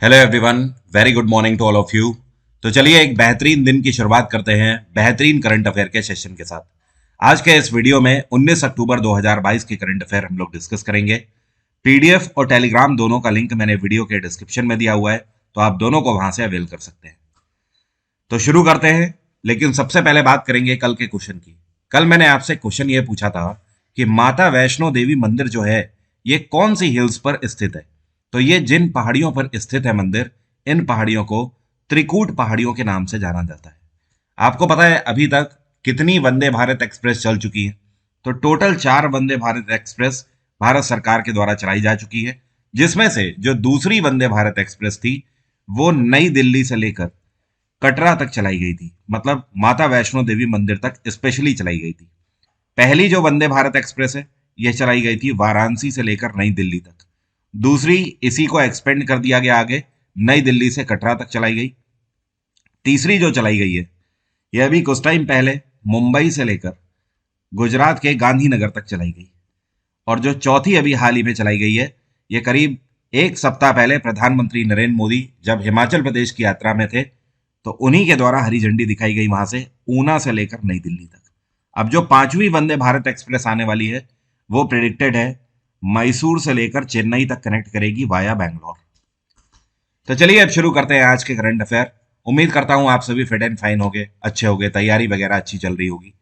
Hello everyone, very good morning to all of you. तो चलिए एक बेहतरीन दिन की शुरुआत करते हैं बेहतरीन करंट अफेयर के सेशन के साथ। आज के इस वीडियो में 19 अक्टूबर 2022 के करंट अफेयर हम लोग डिस्कस करेंगे। पीडीएफ और टेलीग्राम दोनों का लिंक मैंने वीडियो के डिस्क्रिप्शन में दिया हुआ है, तो आप दोनों को वहां से अवेल कर सकते हैं। तो शुरू करते हैं, लेकिन सबसे पहले बात करेंगे कल के क्वेश्चन की। कल मैंने आपसे क्वेश्चन ये पूछा था कि माता वैष्णो देवी मंदिर जो है ये कौन सी हिल्स पर स्थित है। तो ये जिन पहाड़ियों पर स्थित है मंदिर, इन पहाड़ियों को त्रिकूट पहाड़ियों के नाम से जाना जाता है। आपको पता है अभी तक कितनी वंदे भारत एक्सप्रेस चल चुकी है? तो टोटल 4 वंदे भारत एक्सप्रेस भारत सरकार के द्वारा चलाई जा चुकी है, जिसमें से जो दूसरी वंदे भारत एक्सप्रेस थी वो नई दिल्ली से लेकर कटरा तक चलाई गई थी, मतलब माता वैष्णो देवी मंदिर तक स्पेशली चलाई गई थी। पहली जो वंदे भारत एक्सप्रेस है यह चलाई गई थी वाराणसी से लेकर नई दिल्ली तक। दूसरी इसी को एक्सपेंड कर दिया गया आगे, नई दिल्ली से कटरा तक चलाई गई। तीसरी जो चलाई गई है यह अभी कुछ टाइम पहले मुंबई से लेकर गुजरात के गांधीनगर तक चलाई गई। और जो चौथी अभी हाल ही में चलाई गई है, यह करीब एक सप्ताह पहले प्रधानमंत्री नरेंद्र मोदी जब हिमाचल प्रदेश की यात्रा में थे तो उन्हीं के द्वारा हरी झंडी दिखाई गई वहां से ऊना से लेकर नई दिल्ली तक। अब जो पांचवी वंदे भारत एक्सप्रेस आने वाली है वो प्रेडिक्टेड है मैसूर से लेकर चेन्नई तक कनेक्ट करेगी वाया बैंगलोर। तो चलिए अब शुरू करते हैं आज के करंट अफेयर। उम्मीद करता हूं आप सभी फिट एंड फाइन होंगे, अच्छे होंगे, तैयारी वगैरह अच्छी चल रही होगी।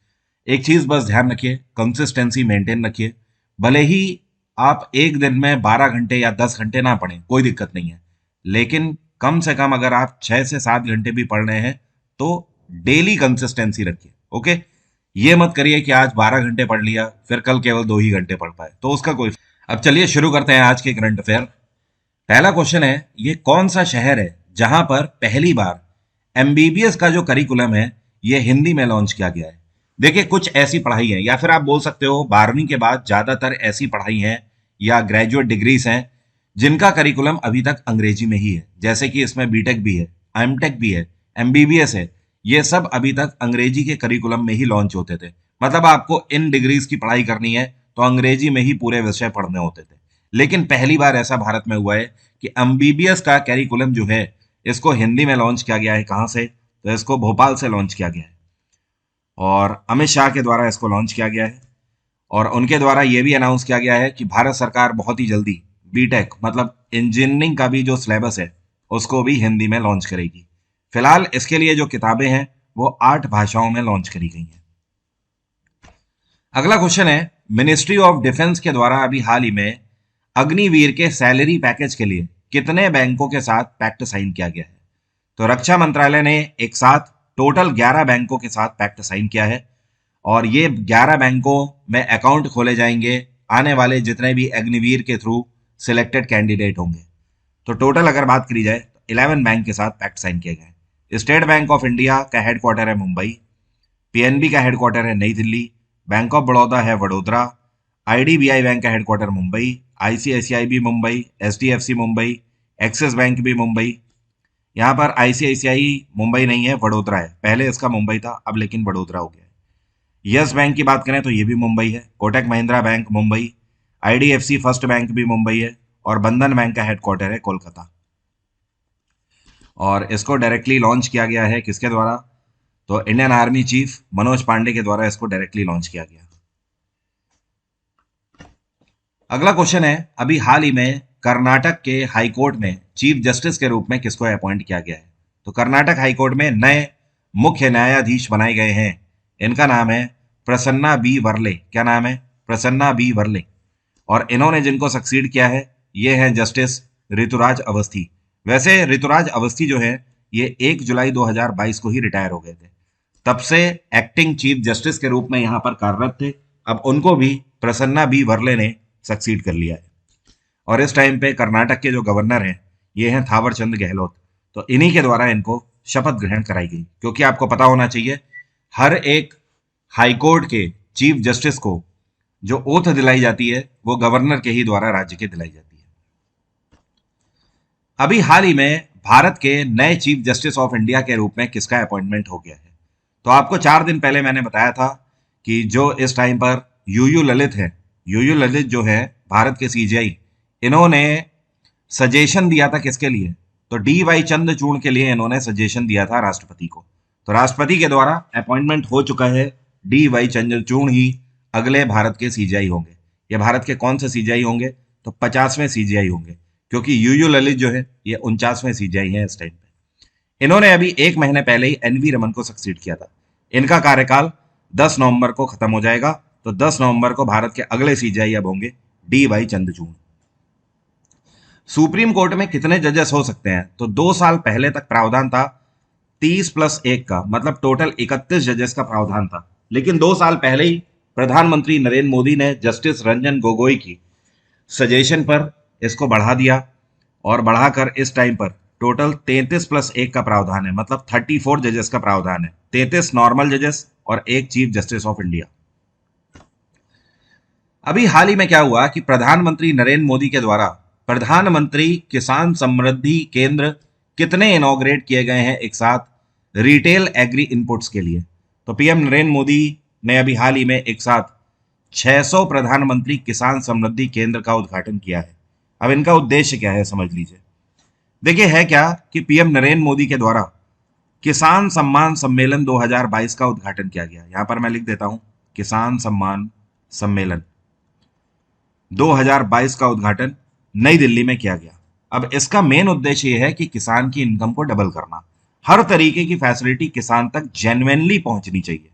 एक चीज बस ध्यान रखिए, कंसिस्टेंसी मेंटेन रखिए। भले ही आप एक दिन में 12 घंटे या 10 घंटे ना पढ़ें, कोई दिक्कत नहीं है, लेकिन कम से कम अगर आप 6 से 7 घंटे भी पढ़ रहे हैं तो डेली कंसिस्टेंसी रखिए। ओके, ये मत करिए कि आज 12 घंटे पढ़ लिया फिर कल केवल 2 ही घंटे पढ़ पाए, तो उसका कोई। अब चलिए शुरू करते हैं आज के करंट अफेयर। पहला क्वेश्चन है, ये कौन सा शहर है जहां पर पहली बार एमबीबीएस का जो करिकुलम है ये हिंदी में लॉन्च किया गया है? देखिए, कुछ ऐसी पढ़ाई है, या फिर आप बोल सकते हो 12वीं के बाद ज्यादातर ऐसी पढ़ाई है या ग्रेजुएट डिग्रीज हैं जिनका करिकुलम अभी तक अंग्रेजी में ही है। जैसे कि इसमें बीटेक भी है, एमटेक भी है, एमबीबीएस है। ये सब अभी तक अंग्रेजी के करिकुलम में ही लॉन्च होते थे। मतलब आपको इन डिग्रीज की पढ़ाई करनी है तो अंग्रेजी में ही पूरे विषय पढ़ने होते थे। लेकिन पहली बार ऐसा भारत में हुआ है कि एमबीबीएस का कैरिकुलम जो है इसको हिंदी में लॉन्च किया गया है। कहाँ से? तो इसको भोपाल से लॉन्च किया गया है और अमित शाह के द्वारा इसको लॉन्च किया गया है। और उनके द्वारा यह भी अनाउंस किया गया है कि भारत सरकार बहुत ही जल्दी बीटेक मतलब इंजीनियरिंग का भी जो सिलेबस है उसको भी हिंदी में लॉन्च करेगी। फिलहाल इसके लिए जो किताबें हैं वो 8 भाषाओं में लॉन्च करी गई हैं। अगला क्वेश्चन है, मिनिस्ट्री ऑफ डिफेंस के द्वारा अभी हाल ही में अग्निवीर के सैलरी पैकेज के लिए कितने बैंकों के साथ पैक्ट साइन किया गया है? तो रक्षा मंत्रालय ने एक साथ टोटल 11 बैंकों के साथ पैक्ट साइन किया है और ये 11 बैंकों में अकाउंट खोले जाएंगे आने वाले जितने भी अग्निवीर के थ्रू सिलेक्टेड कैंडिडेट होंगे। तो टोटल अगर बात करी जाए तो 11 बैंक के साथ पैक्ट साइन किया गया है। स्टेट बैंक ऑफ इंडिया का हेडक्वार्टर है मुंबई, पीएनबी का हेडक्वार्टर है नई दिल्ली, बैंक ऑफ बड़ौदा है वडोदरा, आईडीबीआई बैंक का हेडक्वार्टर मुंबई, आईसीआईसीआई भी Mumbai, HDFC Mumbai, axis bank भी मुंबई। यहाँ पर आईसीआईसीआई मुंबई नहीं है, वडोदरा है। पहले इसका मुंबई था, अब लेकिन वडोदरा हो गया है। यस बैंक की बात करें तो ये भी मुंबई है, Kotak Mahindra bank Mumbai, IDFC first bank भी मुंबई है और बंधन बैंक का हेडक्वार्टर है कोलकाता। और इसको डायरेक्टली लॉन्च किया गया है किसके द्वारा? तो Indian army chief Manoj Pande के द्वारा इसको डायरेक्टली लॉन्च किया गया। अगला क्वेश्चन है, अभी हाल ही में कर्नाटक के हाई कोर्ट में चीफ जस्टिस के रूप में किसको अपॉइंट किया गया है? तो कर्नाटक हाई कोर्ट में नए मुख्य न्यायाधीश बनाए गए हैं। इनका नाम है प्रसन्ना बी वर्ले। क्या नाम है? प्रसन्ना बी वर्ले। और इन्होंने जिनको सक्सीड किया है ये हैं जस्टिस ऋतुराज अवस्थी। वैसे ऋतुराज अवस्थी जो है ये 1 जुलाई 2022 को ही रिटायर हो गए थे, तब से एक्टिंग चीफ जस्टिस के रूप में यहां पर कार्यरत थे। अब उनको भी प्रसन्ना बी वर्ले ने सक्सीड कर लिया है। और इस टाइम पे कर्नाटक के जो गवर्नर हैं ये हैं थावर चंद गहलोत। तो इन्हीं के द्वारा इनको शपथ ग्रहण कराई गई, क्योंकि आपको पता होना चाहिए हर एक हाईकोर्ट के चीफ जस्टिस को जो ओथ दिलाई जाती है वो गवर्नर के ही द्वारा राज्य के दिलाई जाती है। अभी हाल ही में भारत के नए चीफ जस्टिस ऑफ इंडिया के रूप में किसका अपॉइंटमेंट हो गया है? तो आपको 4 दिन पहले मैंने बताया था कि जो इस टाइम पर यूयू ललित है, यूयू ललित जो है भारत के सीजेआई, इन्होंने सजेशन दिया था किसके लिए? तो डी वाई चंद्रचूड़ के लिए इन्होंने सजेशन दिया था राष्ट्रपति को। तो राष्ट्रपति के द्वारा अपॉइंटमेंट हो चुका है, डी वाई चंद्रचूड़ ही अगले भारत के सीजीआई होंगे। ये भारत के कौन से सीजीआई होंगे? तो 50वें सीजीआई होंगे, क्योंकि यूयू ललित जो है ये 49वें सीजीआई है इस टाइम पे। इन्होंने अभी 1 महीने पहले ही एनवी रमन को सक्सीड किया था। इनका कार्यकाल 10 नवंबर को खत्म हो जाएगा। तो 10 नवंबर को भारत के अगले सीजीआई अब होंगे D Y Chandrachud. Supreme court में कितने जजेस हो सकते हैं? तो 2 साल पहले तक प्रावधान था 30+1 का, मतलब टोटल 31 जजेस का प्रावधान था। लेकिन 2 साल पहले ही प्रधानमंत्री नरेंद्र मोदी ने जस्टिस रंजन गोगोई की सजेशन पर इसको बढ़ा दिया और बढ़ाकर इस टाइम पर टोटल 33+1 का प्रावधान है, मतलब 34 जजेस का प्रावधान है। 33 नॉर्मल जजेस और 1 चीफ जस्टिस ऑफ इंडिया। अभी हाल ही में क्या हुआ कि प्रधानमंत्री नरेंद्र मोदी के द्वारा प्रधानमंत्री किसान समृद्धि केंद्र कितने इनॉग्रेट किए गए हैं एक साथ रिटेल एग्री इनपुट्स के लिए? तो पीएम नरेंद्र मोदी ने अभी हाल ही में एक साथ 600 प्रधानमंत्री किसान समृद्धि केंद्र का उद्घाटन किया है। अब इनका उद्देश्य क्या है समझ लीजिए। देखिए है क्या कि पीएम नरेंद्र मोदी के द्वारा किसान सम्मान सम्मेलन 2022 का उद्घाटन किया गया। यहां पर मैं लिख देता हूं, किसान सम्मान सम्मेलन 2022 का उद्घाटन नई दिल्ली में किया गया। अब इसका मेन उद्देश्य यह है कि किसान की इनकम को डबल करना, हर तरीके की फैसिलिटी किसान तक जेन्युइनली पहुंचनी चाहिए।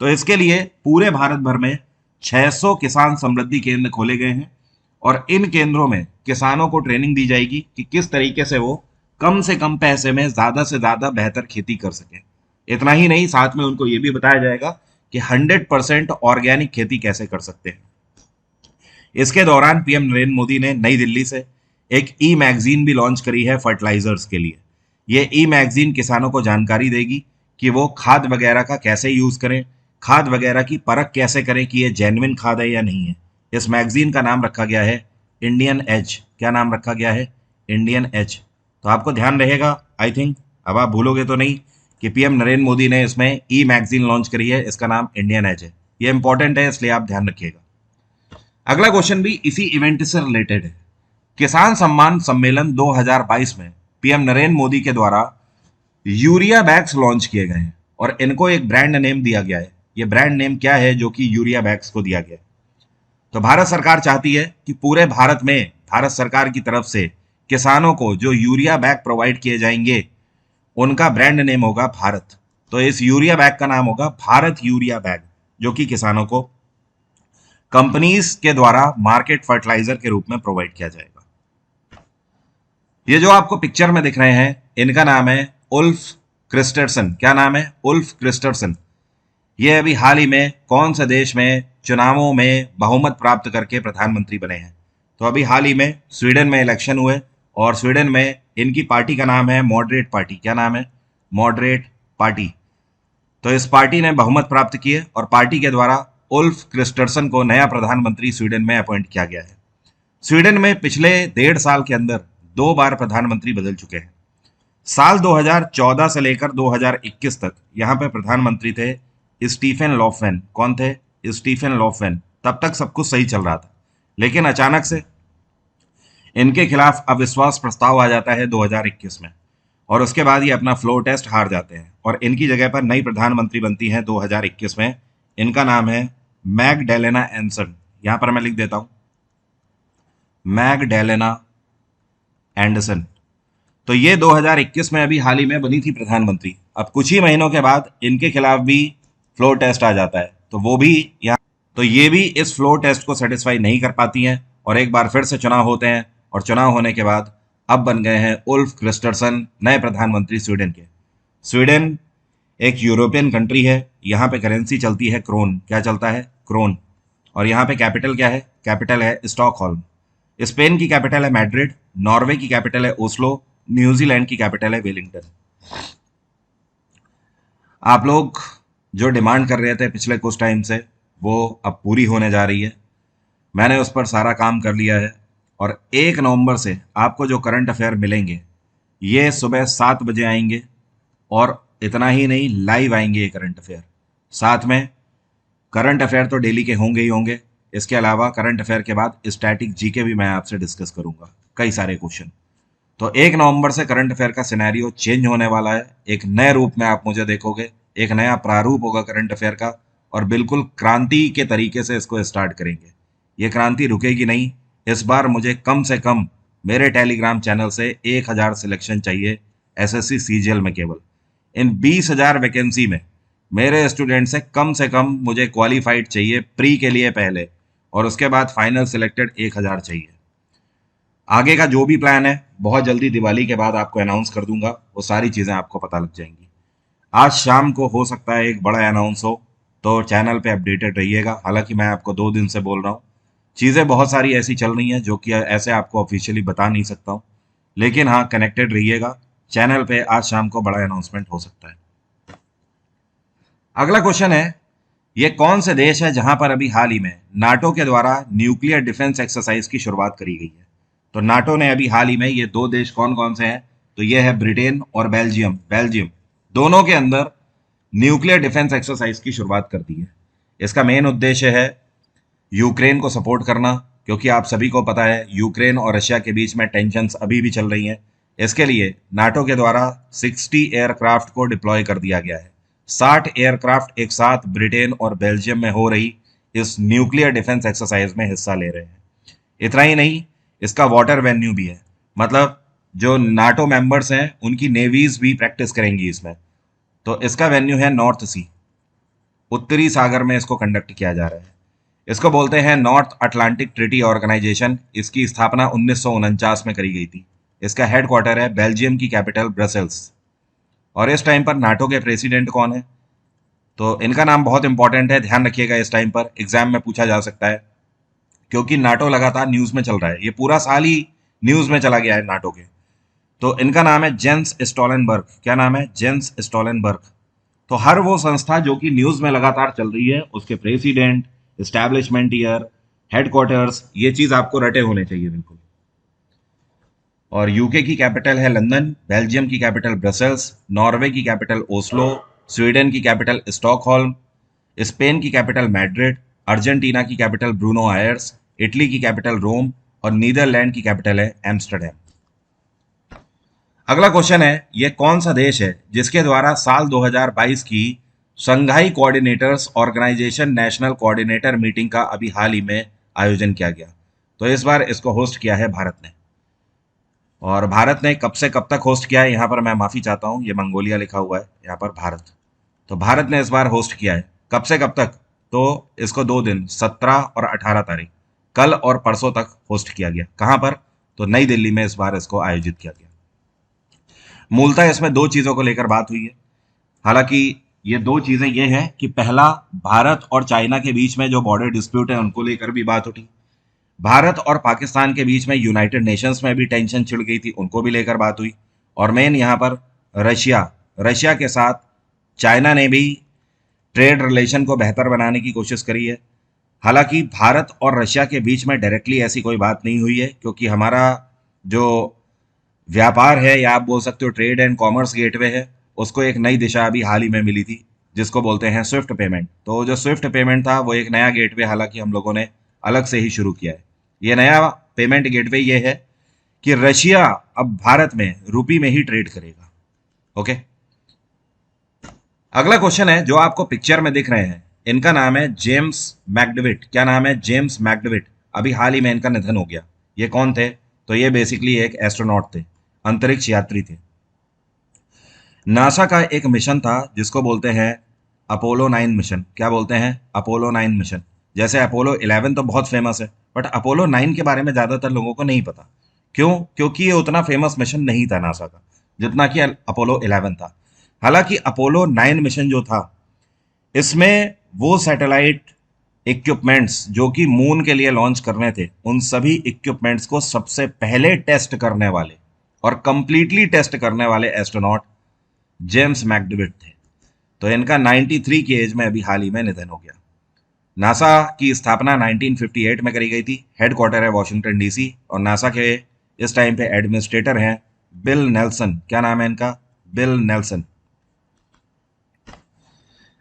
तो इसके लिए पूरे भारत भर में 600 किसान समृद्धि केंद्र खोले गए हैं और इन केंद्रों में किसानों को ट्रेनिंग दी जाएगी कि किस तरीके से कम पैसे में ज्यादा से ज्यादा बेहतर खेती कर सकें। इतना ही नहीं, साथ में उनको यह भी बताया जाएगा कि 100% ऑर्गेनिक खेती कैसे कर सकते हैं। इसके दौरान पीएम नरेंद्र मोदी ने नई दिल्ली से एक ई मैगजीन भी लॉन्च करी है फर्टिलाइजर्स के लिए। ये ई मैगजीन किसानों को जानकारी देगी कि वो खाद वगैरह का कैसे यूज करें, खाद वगैरह की परख कैसे करें कि ये जेन्युइन खाद है या नहीं है। इस मैगजीन का नाम रखा गया है इंडियन एज। क्या नाम रखा गया है? Indian edge. तो आपको ध्यान रहेगा, आई थिंक अब आप भूलोगे तो नहीं, कि पीएम नरेंद्र मोदी ने इसमें ई मैगजीन लॉन्च करी है, इसका नाम इंडियन एज है। ये इंपॉर्टेंट है, इसलिए आप ध्यान रखिएगा। अगला क्वेश्चन भी इसी इवेंट से रिलेटेड है। किसान सम्मान सम्मेलन 2022 में पीएम नरेंद्र मोदी के द्वारा यूरिया बैग्स लॉन्च किए गए हैं और इनको एक ब्रांड नेम दिया गया है। ये ब्रांड नेम क्या है जो कि यूरिया बैग्स को दिया गया है? तो भारत सरकार चाहती है कि पूरे भारत में भारत सरकार की तरफ से किसानों को जो यूरिया बैग प्रोवाइड किए जाएंगे उनका ब्रांड नेम होगा भारत। तो इस यूरिया बैग का नाम होगा भारत यूरिया बैग, जो कि किसानों को कंपनीज के द्वारा मार्केट फर्टिलाइजर के रूप में प्रोवाइड किया जाएगा। ये जो आपको पिक्चर में दिख रहे हैं इनका नाम है उल्फ क्रिस्टरसन। क्या नाम है? Ulf Kristersson. ये अभी हाल ही में कौन से देश में चुनावों में बहुमत प्राप्त करके प्रधानमंत्री बने हैं? तो अभी हाल ही में स्वीडन में इलेक्शन हुए और स्वीडन में इनकी पार्टी का नाम है मॉडरेट पार्टी। क्या नाम है? Moderate party. तो इस पार्टी ने बहुमत प्राप्त किए और पार्टी के द्वारा उल्फ क्रिस्टरसन को नया प्रधानमंत्री स्वीडन में अपॉइंट किया गया है। स्वीडन में पिछले 1.5 साल के अंदर 2 बार प्रधानमंत्री बदल चुके हैं। साल 2014 से लेकर 2021 तक यहाँ पे प्रधानमंत्री थे स्टीफन लॉफवेन। कौन थे? Stefan Lofven. तब तक सब कुछ सही चल रहा था, लेकिन अचानक से इनके खिलाफ अविश्वास प्रस्ताव आ जाता है 2021 में और उसके बाद ये अपना फ्लोर टेस्ट हार जाते हैं और इनकी जगह पर नई प्रधानमंत्री बनती है 2021 में। इनका नाम है मैगडेलेना एंडरसन। यहां पर मैं लिख देता हूं मैगडेलेना एंडरसन। तो ये 2021 में अभी हाल ही में बनी थी प्रधानमंत्री। अब कुछ ही महीनों के बाद इनके खिलाफ भी फ्लोर टेस्ट आ जाता है, तो वो भी यहाँ, तो ये भी इस फ्लोर टेस्ट को सेटिस्फाई नहीं कर पाती हैं और एक बार फिर से चुनाव होते हैं और चुनाव होने के बाद अब बन गए हैं उल्फ क्रिस्टरसन नए प्रधानमंत्री स्वीडन के। स्वीडन एक यूरोपियन कंट्री है, यहाँ पे करेंसी चलती है क्रोन। क्या चलता है? क्रोन। और यहाँ पे कैपिटल क्या है? कैपिटल है स्टॉकहोल्म। स्पेन की कैपिटल है मैड्रिड, नॉर्वे की कैपिटल है ओस्लो, न्यूजीलैंड की कैपिटल है वेलिंगटन। आप लोग जो डिमांड कर रहे थे पिछले कुछ टाइम से वो अब पूरी होने जा रही है। मैंने उस पर सारा काम कर लिया है और 1 नवंबर से आपको जो करंट अफेयर मिलेंगे ये सुबह 7 बजे आएंगे और इतना ही नहीं, लाइव आएंगे ये करंट अफेयर। साथ में करंट अफेयर तो डेली के होंगे ही होंगे, इसके अलावा करंट अफेयर के बाद स्टैटिक जीके भी मैं आपसे डिस्कस करूंगा, कई सारे क्वेश्चन। तो 1 नवंबर से करंट अफेयर का सिनेरियो चेंज होने वाला है। एक नए रूप में आप मुझे देखोगे, एक नया प्रारूप होगा करंट अफेयर का, और बिल्कुल क्रांति के तरीके से इसको स्टार्ट करेंगे। ये क्रांति रुकेगी नहीं। इस बार मुझे कम से कम मेरे टेलीग्राम चैनल से 1000 सिलेक्शन चाहिए एसएससी सीजीएल में। केवल इन 20,000 वैकेंसी में मेरे स्टूडेंट से कम मुझे क्वालिफाइड चाहिए प्री के लिए पहले, और उसके बाद फाइनल सिलेक्टेड 1000 चाहिए। आगे का जो भी प्लान है बहुत जल्दी दिवाली के बाद आपको अनाउंस कर दूंगा, वो सारी चीज़ें आपको पता लग जाएंगी। आज शाम को हो सकता है एक बड़ा अनाउंस हो, तो चैनल पे अपडेटेड रहिएगा। हालांकि मैं आपको 2 दिन से बोल रहा हूँ, चीज़ें बहुत सारी ऐसी चल रही हैं जो कि ऐसे आपको ऑफिशियली बता नहीं सकता हूँ, लेकिन हाँ कनेक्टेड रहिएगा। चैनल पे आज शाम को बड़ा अनाउंसमेंट हो सकता है। अगला क्वेश्चन है, ये कौन से देश है जहां पर अभी हाल ही में नाटो के द्वारा न्यूक्लियर डिफेंस एक्सरसाइज की शुरुआत करी गई है? तो नाटो ने अभी हाल ही में ये 2 देश कौन कौन से हैं? तो ये है ब्रिटेन और बेल्जियम। बेल्जियम दोनों के अंदर न्यूक्लियर डिफेंस एक्सरसाइज की शुरुआत कर दी है। इसका मेन उद्देश्य है यूक्रेन को सपोर्ट करना, क्योंकि आप सभी को पता है यूक्रेन और रशिया के बीच में टेंशन्स अभी भी चल रही हैं। इसके लिए नाटो के द्वारा 60 एयरक्राफ्ट को डिप्लॉय कर दिया गया है। 60 एयरक्राफ्ट एक साथ ब्रिटेन और बेल्जियम में हो रही इस न्यूक्लियर डिफेंस एक्सरसाइज में हिस्सा ले रहे हैं। इतना ही नहीं, इसका वाटर वेन्यू भी है, मतलब जो नाटो मेंबर्स हैं उनकी नेवीज भी प्रैक्टिस करेंगी इसमें। तो इसका वेन्यू है नॉर्थ सी, उत्तरी सागर में इसको कंडक्ट किया जा रहा है। इसको बोलते हैं नॉर्थ अटलांटिक ट्रीटी ऑर्गेनाइजेशन। इसकी स्थापना 1949 में करी गई थी। इसका हेडक्वार्टर है बेल्जियम की कैपिटल ब्रसेल्स। और इस टाइम पर नाटो के प्रेसिडेंट कौन है? तो इनका नाम बहुत इंपॉर्टेंट है, ध्यान रखिएगा। इस टाइम पर एग्जाम में पूछा जा सकता है, क्योंकि नाटो लगातार न्यूज में चल रहा है। ये पूरा साल ही न्यूज में चला गया है नाटो के। तो इनका नाम है जेंस स्टोलनबर्ग। क्या नाम है? Gents Stoltenberg. तो हर वो संस्था जो कि न्यूज में लगातार चल रही है, उसके प्रेसिडेंट, एस्टैब्लिशमेंट ईयर, हेडक्वार्टर्स, ये चीज आपको रटे होने चाहिए बिल्कुल। और यूके की कैपिटल है लंदन, बेल्जियम की कैपिटल ब्रसेल्स, नॉर्वे की कैपिटल ओस्लो, स्वीडन की कैपिटल स्टॉकहोल्म, स्पेन की कैपिटल मैड्रिड, अर्जेंटीना की कैपिटल ब्रूनो आयर्स, इटली की कैपिटल रोम, और नीदरलैंड की कैपिटल है एम्स्टरडैम। अगला क्वेश्चन है, यह कौन सा देश है जिसके द्वारा साल 2022 की Shanghai coordinators organisation national coordinator meeting का अभी हाल ही में आयोजन किया गया? तो इस बार इसको होस्ट किया है भारत ने। और भारत ने कब से कब तक होस्ट किया है, यहाँ पर मैं माफी चाहता हूँ, ये मंगोलिया लिखा हुआ है, यहाँ पर भारत। तो भारत ने इस बार होस्ट किया है। कब से कब तक? तो इसको 2 दिन 17 और 18 तारीख, कल और परसों तक होस्ट किया गया। कहाँ पर? तो नई दिल्ली में इस बार इसको आयोजित किया गया। मूलतः इसमें 2 चीजों को लेकर बात हुई है। हालांकि ये 2 चीजें ये हैं कि पहला, भारत और चाइना के बीच में जो बॉर्डर डिस्प्यूट है उनको लेकर भी बात उठी। भारत और पाकिस्तान के बीच में यूनाइटेड नेशंस में भी टेंशन छिड़ गई थी, उनको भी लेकर बात हुई। और मेन यहाँ पर रशिया के साथ चाइना ने भी ट्रेड रिलेशन को बेहतर बनाने की कोशिश करी है। हालांकि भारत और रशिया के बीच में डायरेक्टली ऐसी कोई बात नहीं हुई है, क्योंकि हमारा जो व्यापार है, या आप बोल सकते हो ट्रेड एंड कॉमर्स गेटवे है, उसको एक नई दिशा अभी हाल ही में मिली थी, जिसको बोलते हैं स्विफ्ट पेमेंट। तो जो स्विफ्ट पेमेंट था वो एक नया गेटवे हालांकि हम लोगों ने अलग से ही शुरू किया है। ये नया पेमेंट गेटवे ये है कि रशिया अब भारत में रुपी में ही ट्रेड करेगा। ओके, अगला क्वेश्चन है, जो आपको पिक्चर में दिख रहे हैं इनका नाम है जेम्स मैकडेविट। क्या नाम है? जेम्स मैकडेविट। अभी हाल ही में इनका निधन हो गया। ये कौन थे? तो ये बेसिकली एक एस्ट्रोनॉट थे, अंतरिक्ष यात्री थे। नासा का एक मिशन था जिसको बोलते हैं अपोलो 9 मिशन। क्या बोलते हैं? Apollo 9 mission. जैसे अपोलो 11 तो बहुत फेमस है, बट अपोलो 9 के बारे में ज्यादातर लोगों को नहीं पता। क्यों? क्योंकि ये उतना फेमस मिशन नहीं था नासा का जितना कि अपोलो 11 था। हालांकि अपोलो 9 मिशन जो था, इसमें वो सैटेलाइट इक्विपमेंट्स जो कि मून के लिए लॉन्च करने थे, उन सभी इक्विपमेंट्स को सबसे पहले टेस्ट करने वाले और कंप्लीटली टेस्ट करने वाले एस्ट्रोनॉट जेम्स मैकडेविट थे। तो इनका 93 की एज में अभी हाल ही में निधन हो गया। नासा की स्थापना 1958 में करी गई थी। हेडक्वार्टर है वॉशिंगटन डीसी, और नासा के इस टाइम पे एडमिनिस्ट्रेटर हैं बिल नेल्सन। क्या नाम है इनका? Bill Nelson.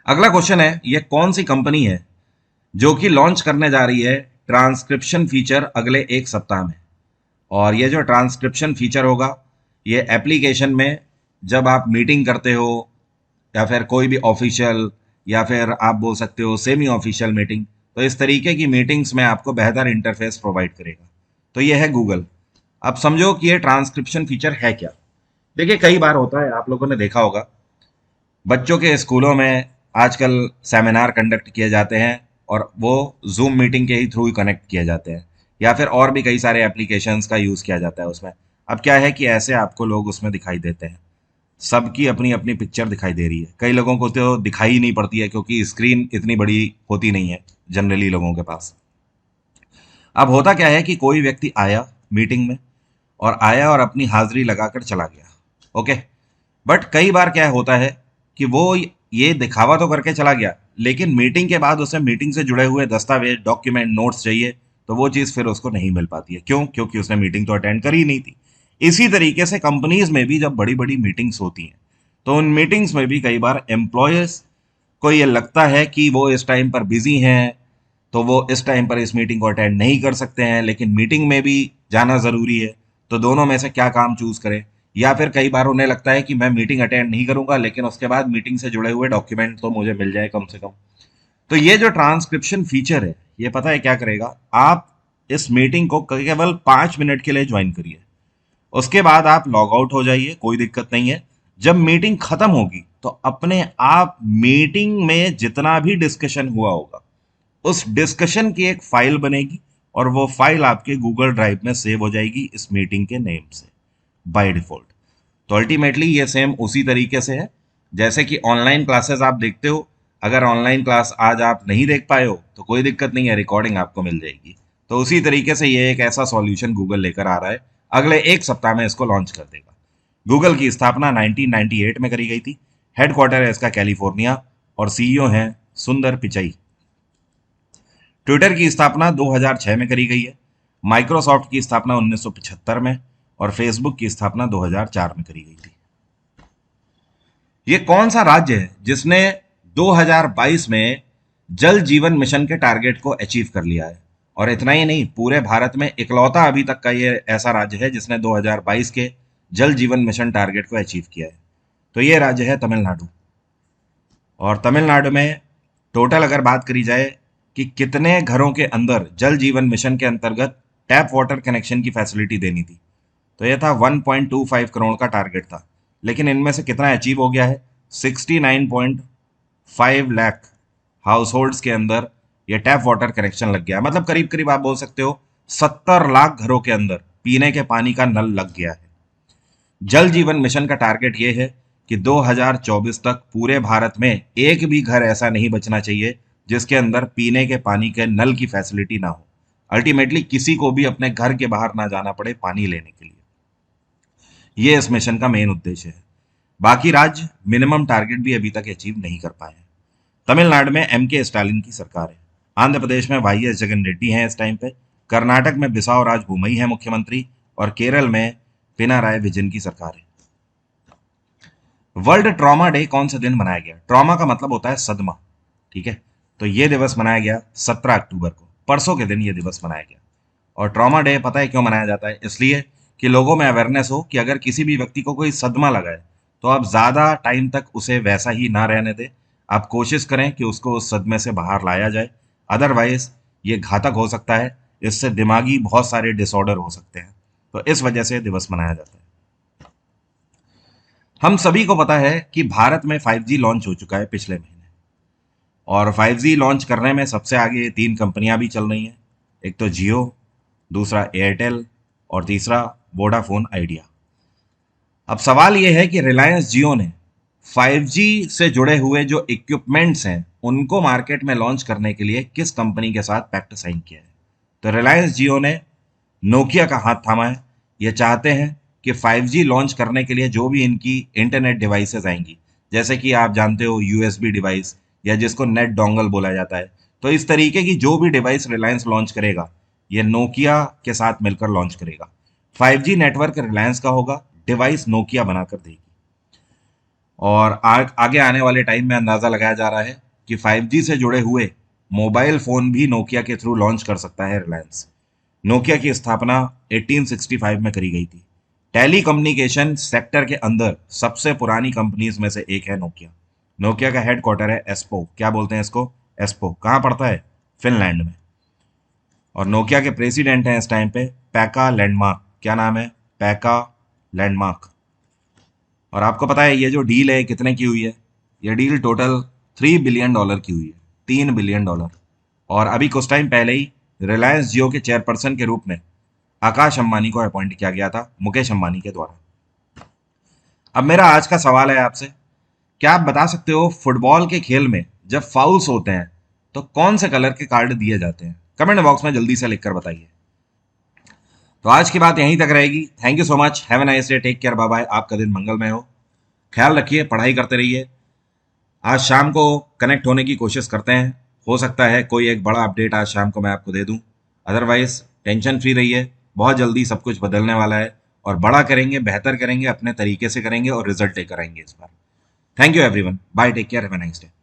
अगला क्वेश्चन है, ये कौन सी कंपनी है जो कि लॉन्च करने जा रही है ट्रांसक्रिप्शन फीचर अगले 1 सप्ताह में? और ये जो ट्रांसक्रिप्शन फीचर होगा ये एप्लीकेशन में जब आप मीटिंग करते हो या फिर कोई भी ऑफिशियल या फिर आप बोल सकते हो सेमी ऑफिशियल मीटिंग, तो इस तरीके की मीटिंग्स में आपको बेहतर इंटरफेस प्रोवाइड करेगा। तो ये है गूगल। अब समझो कि ये ट्रांसक्रिप्शन फीचर है क्या। देखिए, कई बार होता है, आप लोगों ने देखा होगा, बच्चों के स्कूलों में आजकल सेमिनार कंडक्ट किए जाते हैं और वो जूम मीटिंग के ही थ्रू ही कनेक्ट किए जाते हैं, या फिर और भी कई सारे एप्लीकेशंस का यूज़ किया जाता है उसमें। अब क्या है कि ऐसे आपको लोग उसमें दिखाई देते हैं, सबकी अपनी अपनी पिक्चर दिखाई दे रही है। कई लोगों को तो दिखाई ही नहीं पड़ती है क्योंकि स्क्रीन इतनी बड़ी होती नहीं है जनरली लोगों के पास। अब होता क्या है कि कोई व्यक्ति आया मीटिंग में और आया और अपनी हाजिरी लगाकर चला गया। ओके, बट कई बार क्या होता है कि वो ये दिखावा तो करके चला गया, लेकिन मीटिंग के बाद उसे मीटिंग से जुड़े हुए दस्तावेज, डॉक्यूमेंट, नोट्स चाहिए, तो वो चीज़ फिर उसको नहीं मिल पाती है। क्यों? क्योंकि उसने मीटिंग तो अटेंड करी ही नहीं थी। इसी तरीके से कंपनीज में भी जब बड़ी बड़ी मीटिंग्स होती हैं, तो उन मीटिंग्स में भी कई बार एम्प्लॉयर्स को ये लगता है कि वो इस टाइम पर बिजी हैं, तो वो इस टाइम पर इस मीटिंग को अटेंड नहीं कर सकते हैं, लेकिन मीटिंग में भी जाना ज़रूरी है। तो दोनों में से क्या काम चूज करें? या फिर कई बार उन्हें लगता है कि मैं मीटिंग अटेंड नहीं करूंगा, लेकिन उसके बाद मीटिंग से जुड़े हुए डॉक्यूमेंट तो मुझे मिल जाए कम से कम। तो ये जो ट्रांसक्रिप्शन फीचर है, ये पता है क्या करेगा? आप इस मीटिंग को केवल 5 मिनट के लिए ज्वाइन करिए, उसके बाद आप लॉग आउट हो जाइए, कोई दिक्कत नहीं है। जब मीटिंग खत्म होगी तो अपने आप मीटिंग में जितना भी डिस्कशन हुआ होगा, उस डिस्कशन की एक फाइल बनेगी और वो फाइल आपके गूगल ड्राइव में सेव हो जाएगी इस मीटिंग के नेम से बाय डिफॉल्ट। तो अल्टीमेटली ये सेम उसी तरीके से है जैसे कि ऑनलाइन क्लासेस आप देखते हो। अगर ऑनलाइन क्लास आज आप नहीं देख पाए हो तो कोई दिक्कत नहीं है, रिकॉर्डिंग आपको मिल जाएगी। तो उसी तरीके से ये एक ऐसा सॉल्यूशन गूगल लेकर आ रहा है, अगले एक सप्ताह में इसको लॉन्च कर देगा। गूगल की स्थापना 1998 में करी गई थी। हेडक्वार्टर है इसका कैलिफोर्निया और सीईओ हैं सुंदर पिचाई। ट्विटर की स्थापना 2006 में करी गई है। माइक्रोसॉफ्ट की स्थापना 1975 में और फेसबुक की स्थापना 2004 में करी गई थी। ये कौन सा राज्य है जिसने 2022 में जल जीवन मिशन के टारगेट को अचीव कर लिया है? और इतना ही नहीं, पूरे भारत में इकलौता अभी तक का ये ऐसा राज्य है जिसने 2022 के जल जीवन मिशन टारगेट को अचीव किया है। तो ये राज्य है तमिलनाडु। और तमिलनाडु में टोटल अगर बात करी जाए कि कितने घरों के अंदर जल जीवन मिशन के अंतर्गत टैप वाटर कनेक्शन की फैसिलिटी देनी थी, तो यह था 1.25 करोड़ का टारगेट था। लेकिन इनमें से कितना अचीव हो गया है? 69.5 लाख हाउस होल्ड्स के अंदर ये टैप वाटर कनेक्शन लग गया है। मतलब करीब करीब आप बोल सकते हो 70 लाख घरों के अंदर पीने के पानी का नल लग गया है। जल जीवन मिशन का टारगेट ये है कि 2024 तक पूरे भारत में एक भी घर ऐसा नहीं बचना चाहिए जिसके अंदर पीने के पानी के नल की फैसिलिटी ना हो। अल्टीमेटली किसी को भी अपने घर के बाहर ना जाना पड़े पानी लेने के लिए। ये इस मिशन का मेन उद्देश्य है। बाकी राज्य मिनिमम टारगेट भी अभी तक अचीव नहीं कर पाए हैं। तमिलनाडु में एम.के. स्टालिन की सरकार है। आंध्र प्रदेश में वाई.एस. जगन रेड्डी हैं इस टाइम पे। कर्नाटक में बिसाव राज बोमई है मुख्यमंत्री और केरल में पिनाराय विजयन की सरकार है। वर्ल्ड ट्रॉमा डे कौन से दिन मनाया गया? ट्रॉमा का मतलब होता है सदमा, ठीक है? तो ये दिवस मनाया गया 17 अक्टूबर को, परसों के दिन ये दिवस मनाया गया। और ट्रॉमा डे पता है क्यों मनाया जाता है? इसलिए कि लोगों में अवेयरनेस हो कि अगर किसी भी व्यक्ति को कोई सदमा लगा है तो आप ज़्यादा टाइम तक उसे वैसा ही ना रहने दें। आप कोशिश करें कि उसको उस सदमे से बाहर लाया जाए, अदरवाइज ये घातक हो सकता है। इससे दिमागी बहुत सारे डिसऑर्डर हो सकते हैं। तो इस वजह से दिवस मनाया जाता है। हम सभी को पता है कि भारत में 5G लॉन्च हो चुका है पिछले महीने, और 5G लॉन्च करने में सबसे आगे 3 कंपनियां भी चल रही हैं। एक तो जियो, दूसरा एयरटेल और तीसरा वोडाफोन आइडिया। अब सवाल यह है कि रिलायंस जियो ने 5G से जुड़े हुए जो इक्विपमेंट्स हैं उनको मार्केट में लॉन्च करने के लिए किस कंपनी के साथ पैक्ट साइन किया है? तो रिलायंस जियो ने नोकिया का हाथ थामा है। ये चाहते हैं कि 5G लॉन्च करने के लिए जो भी इनकी इंटरनेट डिवाइसेस आएंगी, जैसे कि आप जानते हो यूएसबी डिवाइस या जिसको नेट डोंगल बोला जाता है, तो इस तरीके की जो भी डिवाइस रिलायंस लॉन्च करेगा ये नोकिया के साथ मिलकर लॉन्च करेगा। 5G नेटवर्क रिलायंस का होगा, डिवाइस नोकिया बनाकर देगी। और आगे आने वाले टाइम में अंदाजा लगाया जा रहा है कि 5G से जुड़े हुए मोबाइल फोन भी नोकिया के थ्रू लॉन्च कर सकता है रिलायंस। नोकिया की स्थापना 1865 में करी गई थी। टेली कम्युनिकेशन सेक्टर के अंदर सबसे पुरानी कंपनीज में से एक है नोकिया। नोकिया का हेडक्वार्टर है एस्पो, क्या बोलते हैं इसको, एस्पो। कहाँ पड़ता है, फिनलैंड में। और नोकिया के प्रेसिडेंट हैं इस टाइम पे पैका लैंडमार्क। क्या नाम है, पैका लैंडमार्क। और आपको पता है ये जो डील है कितने की हुई है, ये डील टोटल $3 बिलियन की हुई है, $3 बिलियन। और अभी कुछ टाइम पहले ही रिलायंस जियो के चेयरपर्सन के रूप में आकाश अंबानी को अपॉइंट किया गया था मुकेश अंबानी के द्वारा। अब मेरा आज का सवाल है आपसे, क्या आप बता सकते हो फुटबॉल के खेल में जब फाउल्स होते हैं तो कौन से कलर के कार्ड दिए जाते हैं? कमेंट बॉक्स में जल्दी से लिखकर बताइए। तो आज की बात यहीं तक रहेगी। Thank you so much, have a nice day, take care, bye bye. आपका दिन मंगलमय हो, ख्याल रखिए, पढ़ाई करते रहिए। आज शाम को कनेक्ट होने की कोशिश करते हैं, हो सकता है कोई एक बड़ा अपडेट आज शाम को मैं आपको दे दूं। अदरवाइज टेंशन फ्री रहिए, बहुत जल्दी सब कुछ बदलने वाला है और बड़ा करेंगे, बेहतर करेंगे, अपने तरीके से करेंगे और रिजल्ट लेकर आएंगे इस बार। Thank you everyone, bye, take care, have a nice day.